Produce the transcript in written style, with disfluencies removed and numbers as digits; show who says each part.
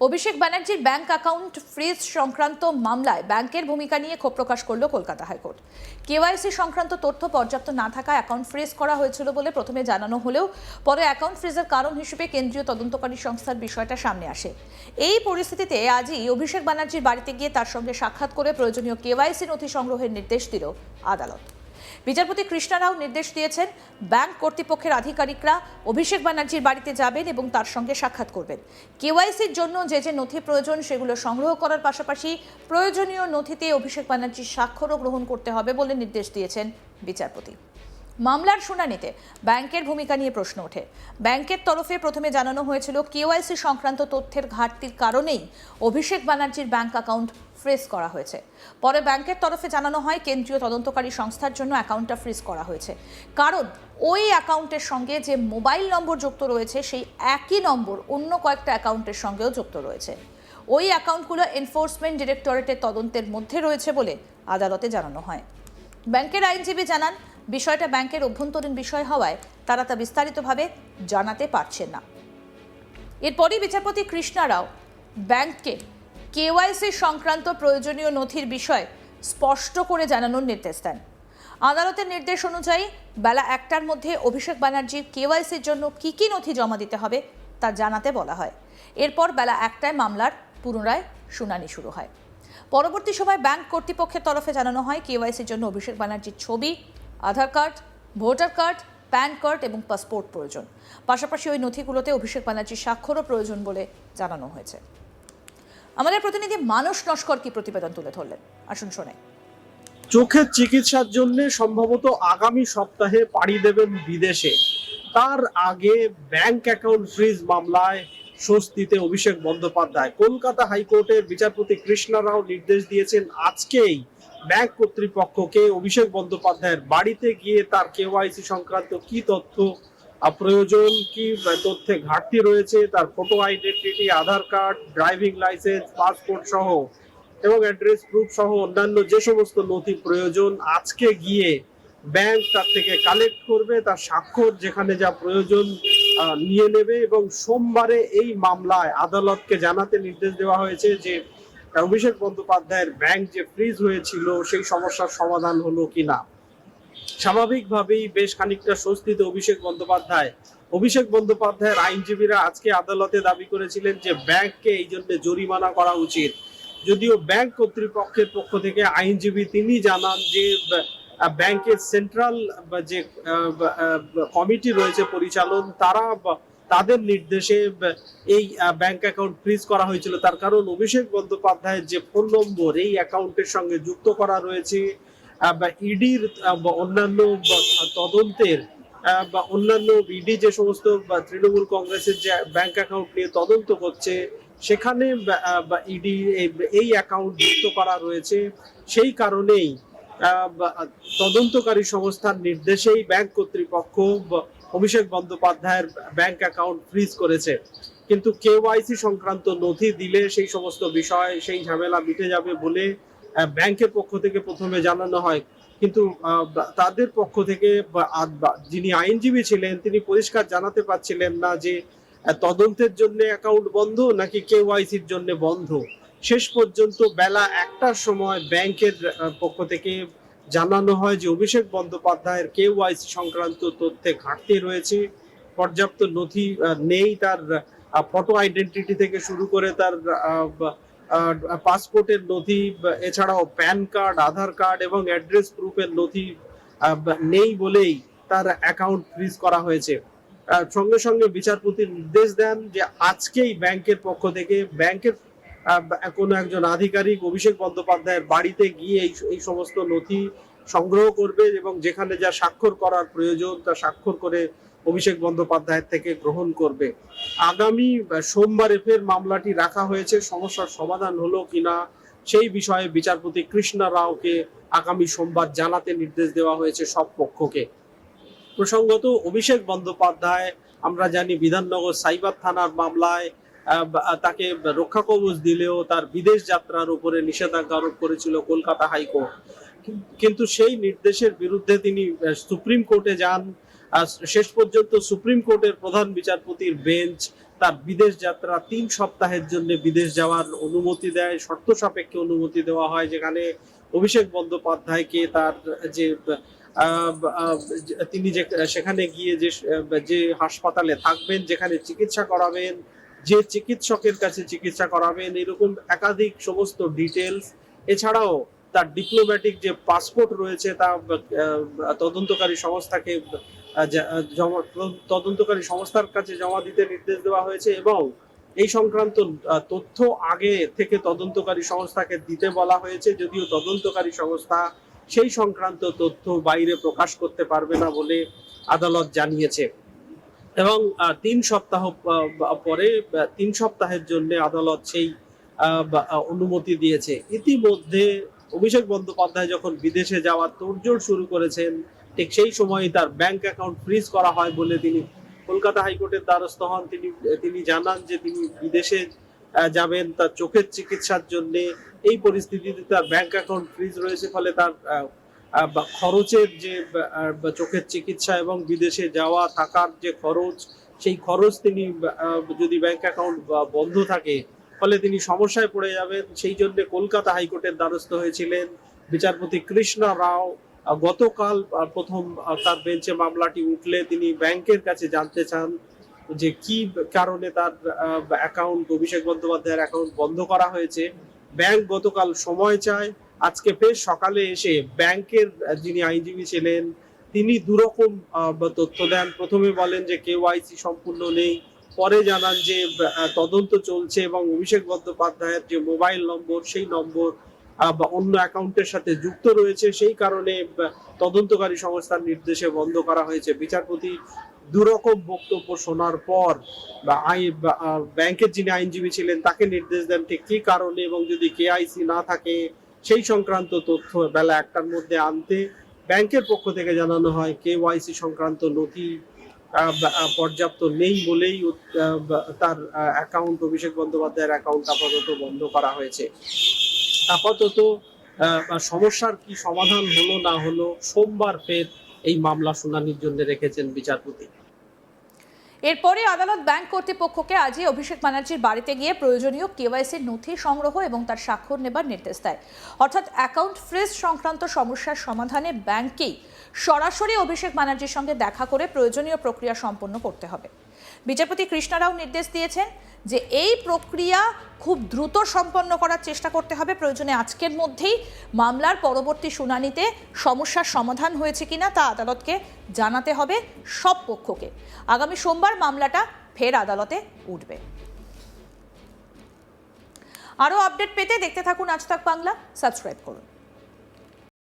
Speaker 1: অভিষেক ব্যানার্জির bank account freeze সংক্রান্ত মামলায় ব্যাংকের ভূমিকা নিয়ে ক্ষোভ প্রকাশ করল কলকাতা হাইকোর্ট। কেওয়াইসি সংক্রান্ত তথ্য পর্যাপ্ত না থাকায় অ্যাকাউন্ট ফ্রিজ করা হয়েছিল বলে প্রথমে জানানো হলেও পরে অ্যাকাউন্ট ফ্রিজের কারণ হিসেবে কেন্দ্রীয় তদন্তকারী সংস্থার বিষয়টা সামনে আসে। এই পরিস্থিতিতে আজই অভিষেক ব্যানার্জির বাড়িতে গিয়ে তার সঙ্গে সাক্ষাৎ করে প্রয়োজনীয় কেওয়াইসি নথি সংগ্রহের নির্দেশ দিল আদালত। বিচারপতি কৃষ্ণা রাও নির্দেশ দিয়েছেন, ব্যাংক কর্তৃপক্ষের আধিকারিকরা অভিষেক ব্যানার্জির বাড়িতে যাবেন এবং তার সঙ্গে সাক্ষাৎ করবেন। কেওয়াইসির জন্য যে যে নথি প্রয়োজন সেগুলো সংগ্রহ করার পাশাপাশি প্রয়োজনীয় নথিতে অভিষেক ব্যানার্জির স্বাক্ষরও গ্রহণ করতে হবে বলে নির্দেশ দিয়েছেন বিচারপতি। মামলার শুনানিতে ব্যাংকের ভূমিকা নিয়ে প্রশ্ন ওঠে। ব্যাংকের তরফে প্রথমে জানানো হয়েছিল কেওয়াইসি সংক্রান্ত তথ্যের ঘাটতির কারণেই অভিষেক ব্যানার্জির ব্যাংক অ্যাকাউন্ট ফ্রিজ করা হয়েছে। পরে ব্যাংকের তরফে জানানো হয় কেন্দ্রীয় তদন্তকারী সংস্থার জন্য অ্যাকাউন্টটা ফ্রিজ করা হয়েছে, কারণ ওই অ্যাকাউন্টের সঙ্গে যে মোবাইল নম্বর যুক্ত রয়েছে সেই একই নম্বর অন্য কয়েকটা অ্যাকাউন্টের সঙ্গেও যুক্ত রয়েছে। ওই অ্যাকাউন্টগুলো এনফোর্সমেন্ট ডিরেক্টরেটের তদন্তের মধ্যে রয়েছে বলে আদালতে জানানো হয়। ব্যাংকের আইনজীবী জানান, বিষয়টা ব্যাংকের অভ্যন্তরীণ বিষয় হওয়ায় তারা তা বিস্তারিতভাবে জানাতে পারছেন না। এরপরই বিচারপতি কৃষ্ণা রাও ব্যাংককে কেওয়াইসি সংক্রান্ত প্রয়োজনীয় নথির বিষয় স্পষ্ট করে জানানোর নির্দেশ দেন। আদালতের নির্দেশ অনুযায়ী বেলা 1টার মধ্যে অভিষেক ব্যানার্জির কেওয়াইসির জন্য কী কী নথি জমা দিতে হবে তা জানাতে বলা হয়। এরপর বেলা 1টায় মামলার পুনরায় শুনানি শুরু হয়। পরবর্তী সময় ব্যাংক কর্তৃপক্ষের তরফে জানানো হয় কেওয়াইসির জন্য অভিষেক ব্যানার্জির ছবি, Aadhaar card, voter card, PAN card এবং পাসপোর্ট প্রয়োজন। পাশাপাশি ওই নথিগুলোতে অভিষেক ব্যানার্জির স্বাক্ষরও প্রয়োজন বলে জানানো হয়েছে। আমাদের প্রতিনিধি মানস নস্কর কি প্রতিবেদন তুলে ধরলেন, আসুন শোনাই।
Speaker 2: চোখের চিকিৎসার জন্য সম্ভবত আগামী সপ্তাহে পাড়ি দেবেন বিদেশে। তার আগে ব্যাংক অ্যাকাউন্ট ফ্রিজ মামলায় স্বস্তিতে অভিষেক বন্দ্যোপাধ্যায়। কলকাতা হাইকোর্টের বিচারপতি কৃষ্ণা রাও নির্দেশ দিয়েছেন আজকেই ব্যাংক কর্তৃপক্ষকে অভিষেক বন্দ্যোপাধ্যায়ের বাড়িতে গিয়ে তার কেওয়াইসি সংক্রান্ত কি তথ্য প্রয়োজন, কি তথ্যে ঘাটতি রয়েছে, তার ফটো আইডেন্টিটি, আধার কার্ড, ড্রাইভিং লাইসেন্স, পাসপোর্ট সহ এবং অ্যাড্রেস প্রুফ সহ অন্যান্য যে সমস্ত নথি প্রয়োজন আজকে গিয়ে ব্যাংক তার থেকে কালেক্ট করবে, তার স্বাক্ষর যেখানে যা প্রয়োজন নিয়ে নেবে। এবং সোমবারে এই মামলায় আদালতকে জানাতে নির্দেশ দেওয়া হয়েছে যে অভিষেক বন্দ্যোপাধ্যায়ের ব্যাংক যে ফ্রিজ হয়েছিল সেই সমস্যার সমাধান হলো কিনা। স্বাভাবিকভাবেই বেশ খানিকটা স্বস্তিতে অভিষেক বন্দ্যোপাধ্যায়ের আইনজীবীরা আজকে আদালতে দাবি করেছিলেন যে ব্যাংককে এই জন্য জরিমানা করা উচিত। যদিও ব্যাংক কর্তৃপক্ষের পক্ষ থেকে আইনজীবী তিনি জানান যে ব্যাংকের সেন্ট্রাল যে কমিটি রয়েছে পরিচালন, তাদের নির্দেশে এই ব্যাংক অ্যাকাউন্ট ফ্রিজ করা হয়েছিল। তার কারণ অভিষেক বন্দ্যোপাধ্যায়ের যে ফোন নম্বর এই অ্যাকাউন্টের সঙ্গে যুক্ত করা রয়েছে বা ইডির অন্যান্য তদন্তের বা অন্যান্য ইডি যে সমস্ত তৃণমূল কংগ্রেসের যে ব্যাংক অ্যাকাউন্ট নিয়ে তদন্ত করছে সেখানে ইডি এই অ্যাকাউন্ট যুক্ত করা রয়েছে। সেই কারণেই তদন্তকারী সংস্থার নির্দেশেই ব্যাংক কর্তৃপক্ষ অভিষেক বন্দ্যোপাধ্যায়ের ব্যাংক অ্যাকাউন্ট ফ্রিজ করেছে। কিন্তু কেওয়াইসি সংক্রান্ত নথি দিলে সেই সমস্ত বিষয়, সেই ঝামেলা মিটে যাবে বলে ব্যাংকের পক্ষ থেকে প্রথমে জানানো হয়। কিন্তু তাদের পক্ষ থেকে যিনি আইনজীবী ছিলেন তিনি পরিষ্কার জানাতে পারছিলেন না যে তদন্তের জন্য অ্যাকাউন্ট বন্ধ নাকি কেওয়াইসির জন্য বন্ধ। শেষ পর্যন্ত বেলা 1টার সময় ব্যাংকের পক্ষ থেকে জানানো হয় যে অভিষেক বন্দ্যোপাধ্যায়ের কেওয়াইসি সংক্রান্ত তথ্যে ঘাটতি রয়েছে, পর্যাপ্ত নথি নেই, তার ফটো আইডেন্টিটি থেকে শুরু করে তার পাসপোর্টের নথি, এছাড়াও প্যান কার্ড, আধার কার্ড এবং অ্যাড্রেস প্রুফের নথি নেই বলেই তার অ্যাকাউন্ট ফ্রিজ করা হয়েছে। সঙ্গে সঙ্গে বিচারপতি নির্দেশ দেন যে আজকেই ব্যাংকের পক্ষ থেকে ব্যাংকের কোনো একজন আধিকারিক অভিষেক বন্দ্যোপাধ্যায়ের বাড়িতে গিয়ে এই সমস্ত নথি সংগ্রহ করবে এবং যেখানে যা স্বাক্ষর করার প্রয়োজন তা স্বাক্ষর করে অভিষেক বন্দ্যোপাধ্যায়ের থেকে গ্রহণ করবে। আগামী সোমবারে ফের মামলাটি রাখা হয়েছে। সমস্যার সমাধান হলো কিনা সেই বিষয়ে বিচারপতি কৃষ্ণা রাওকে আগামী সোমবার জানাতে নির্দেশ দেওয়া হয়েছে সব পক্ষকে। প্রসঙ্গত অভিষেক বন্দ্যোপাধ্যায় আমরা জানি বিধাননগর সাইবার থানার মামলায় তাকে রক্ষা কবচ দিলেও তার বিদেশ যাত্রার উপরে নিষেধাজ্ঞা আরোপ করেছিল কলকাতা হাইকোর্ট। কিন্তু সেই নির্দেশের বিরুদ্ধে তিনি সুপ্রিম কোর্টে যান। শেষ পর্যন্ত সুপ্রিম কোর্টের প্রধান বিচারপতির বেঞ্চ তার বিদেশ যাত্রা 3 সপ্তাহের জন্য বিদেশ যাওয়ার অনুমতি দেয়, শর্ত সাপেক্ষে অনুমতি দেওয়া হয়, যেখানে অভিষেক বন্দ্যোপাধ্যায়কে তার যে তিনি যে সেখানে গিয়ে যে হাসপাতালে থাকবেন, যেখানে চিকিৎসা করাবেন, যে চিকিৎসকের কাছে চিকিৎসা করাবেন, এরকম একাধিক সমস্ত ডিটেলস, এছাড়াও তার ডিপ্লোম্যাটিক যে পাসপোর্ট রয়েছে তা তদন্তকারী সংস্থাকে তদন্তকারী সংস্থার কাছে জমা দিতে নির্দেশ দেওয়া হয়েছে এবং এই সংক্রান্ত তথ্য আগে থেকে তদন্তকারী সংস্থাকে দিতে বলা হয়েছে, যদিও তদন্তকারী সংস্থা সেই সংক্রান্ত তথ্য বাইরে প্রকাশ করতে পারবে না বলে আদালত জানিয়েছে। এবং 3 সপ্তাহ পরে 3 সপ্তাহের জন্য আদালত সেই অনুমতি দিয়েছে। ইতিমধ্যে অভিষেক বন্দ্যোপাধ্যায় যখন বিদেশে যাওয়ার তোড়জোড় শুরু করেছেন, ঠিক সেই সময় তার ব্যাংক অ্যাকাউন্ট ফ্রিজ করা হয় বলে তিনি কলকাতা হাইকোর্টের দ্বারস্থ হন। তিনি জানান যে তিনি বিদেশে যাবেন তার চোখের চিকিৎসার জন্য। এই পরিস্থিতিতে তার ব্যাংক অ্যাকাউন্ট ফ্রিজ রয়েছে, ফলে তার খরচের যে চোখের চিকিৎসা এবং বিদেশে যাওয়া থাকার যে খরচ, সেই খরচ তিনি যদি ব্যাংক অ্যাকাউন্ট বন্ধ থাকে ফলে তিনি সমস্যায় পড়ে যাবেন। সেই জন্য কলকাতা হাইকোর্টের দ্বারস্থ হয়েছিলেন বিচারপতি কৃষ্ণা রাও। গতকাল প্রথম তার বেঞ্চে মামলাটি উঠলে তিনি ব্যাংকের কাছে জানতে চান যে কি কারণে তার অ্যাকাউন্ট, অভিষেক বন্দ্যোপাধ্যায়ের অ্যাকাউন্ট বন্ধ করা হয়েছে। ব্যাংক গতকাল সময় চায়। আজকে বেশ সকালে এসে ব্যাংকের যিনি আইনজীবী ছিলেন তিনি দুরকম তথ্য দেন। প্রথমে বলেন যে কেওয়াইসি সম্পূর্ণ নেই, পরে জানান যে তদন্ত চলছে এবং অভিষেক বন্দ্যোপাধ্যায়ের যে মোবাইল নম্বর, সেই নম্বর অন্য অ্যাকাউন্টের সাথে যুক্ত রয়েছে, সেই কারণে তদন্তকারী সংস্থার নির্দেশে বন্ধ করা হয়েছে। বিচারপতি দুরকম বক্তব্য শোনার পর ব্যাংকের যিনি আইনজীবী ছিলেন তাকে নির্দেশ দেন ঠিক কি কারণে এবং যদি কেআইসি না থাকে সেই সংক্রান্ত তথ্য বেলা 1টার মধ্যে আনতে। ব্যাংকের পক্ষ থেকে জানানো হয় কেওয়াইসি সংক্রান্ত নথি পর্যাপ্ত নেই বলেই তার অ্যাকাউন্ট, অভিষেক বন্দ্যোপাধ্যায়ের অ্যাকাউন্ট আপাতত বন্ধ করা হয়েছে। আপাতত সমস্যার কি সমাধান হলো না হলো সোমবার ফের এই মামলা শুনানির জন্য রেখেছেন বিচারপতি।
Speaker 1: এরপরে আদালত ব্যাংক কর্তৃপক্ষকে আজই অভিষেক ব্যানার্জির বাড়িতে গিয়ে প্রয়োজনীয় কেওয়াইসির নথি সংগ্রহ এবং তার স্বাক্ষর নেবার নির্দেশ দেয়। অর্থাৎ অ্যাকাউন্ট ফ্রিজ সংক্রান্ত সমস্যার সমাধানে ব্যাংককেই সরাসরি অভিষেক ব্যানার্জির সঙ্গে দেখা করে প্রয়োজনীয় প্রক্রিয়া সম্পন্ন করতে হবে। বিচারপতি কৃষ্ণা রাও নির্দেশ দিয়েছেন যে এই প্রক্রিয়া খুব দ্রুত সম্পন্ন করার চেষ্টা করতে হবে। প্রয়োজনে আজকের মধ্যেই মামলার পরবর্তী শুনানিতে সমস্যার সমাধান হয়েছে কিনা তা আদালতকে জানাতে হবে সব পক্ষকে। আগামী সোমবার মামলাটা ফের আদালতে উঠবে। আরও আপডেট পেতে দেখতে থাকুন আজ তাক বাংলা, সাবস্ক্রাইব করুন।